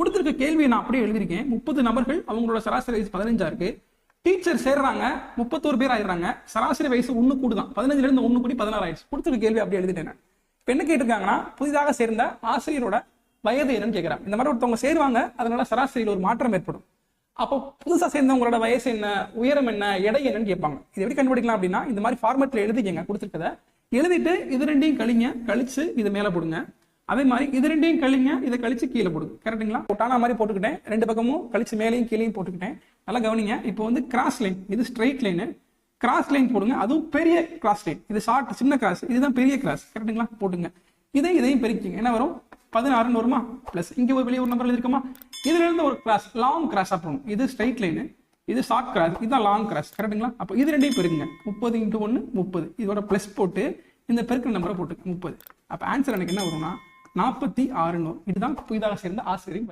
கொடுத்துருக்க கேள்வியை நான் அப்படியே எழுதியிருக்கேன். 30 நபர்கள், அவங்களோட சராசரி வயசு 15 இருக்கு. டீச்சர் சேர்றாங்க, 31 பேர் ஆயிடுறாங்க. சராசரி வயசு 1 கூடுதான், 15ல இருந்து 1 கூடி 16 ஆயிடுச்சு. கொடுத்துருக்க கேள்வி அப்படியே எழுதிட்டேன். இப்போ என்ன கேட்டிருக்காங்கன்னா, புதிதாக சேர்ந்த ஆசிரியரோட வயது என்னன்னு கேட்குறாங்க. இந்த மாதிரி ஒருத்தவங்க சேருவாங்க, அதனால சராசரியில் ஒரு மாற்றம் ஏற்படும். அப்போ புதுசாக சேர்ந்தவங்களோட வயசு என்ன, உயரம் என்ன, எடை என்னன்னு கேட்பாங்க. இது எப்படி கண்டுபிடிக்கலாம் அப்படின்னா, இந்த மாதிரி ஃபார்மேட்ல எழுதிக்கங்க. கொடுத்துருக்கத எழுதிட்டு இது ரெண்டையும் கழிச்சு இது மேலே போடுங்க. அதே மாதிரி இது ரெண்டையும் கழிங்க, இதை கழிச்சு கீழே போடுங்க. கரெக்டுங்களா? போட்டானா மாதிரி போட்டுக்கிட்டேன், ரெண்டு பக்கமும் கழிச்சு மேலேயும் கீழேயும் போட்டுக்கிட்டேன். நல்லா கவனிங்க. இப்போ வந்து கிராஸ் லைன், இது ஸ்ட்ரெயிட் லைனு, கிராஸ் லைன் போடுங்க. அதுவும் பெரிய கிராஸ் லைன், இது ஷார்ட் சின்ன கிராஸ், இதுதான் பெரிய கிராஸ். கரெக்டுங்களா? போட்டுங்க. இதையும் பெருக்கிங்க. என்ன வரும்? 16 வருமா? பிளஸ் இங்கே ஒரு வெளியே ஒரு நம்பர் எழுதிருக்கோமா? இதுல இருந்து ஒரு கிராஸ், லாங் கிராஸா போகணும். இது ஸ்ட்ரெயிட் லைனு, இது ஷார்ட் கிராஸ், இதுதான் லாங் கிராஸ். கரெக்டுங்களா? அப்போ இது ரெண்டையும் பெருக்குங்க. 30 × 1 30. இதோட பிளஸ் போட்டு இந்த பெருக்கிற நம்பரை போட்டு 30. அப்போ ஆன்சர் எனக்கு என்ன வரும்னா 46. இதுதான் புதிதாக சேர்ந்த ஆசிரியர்.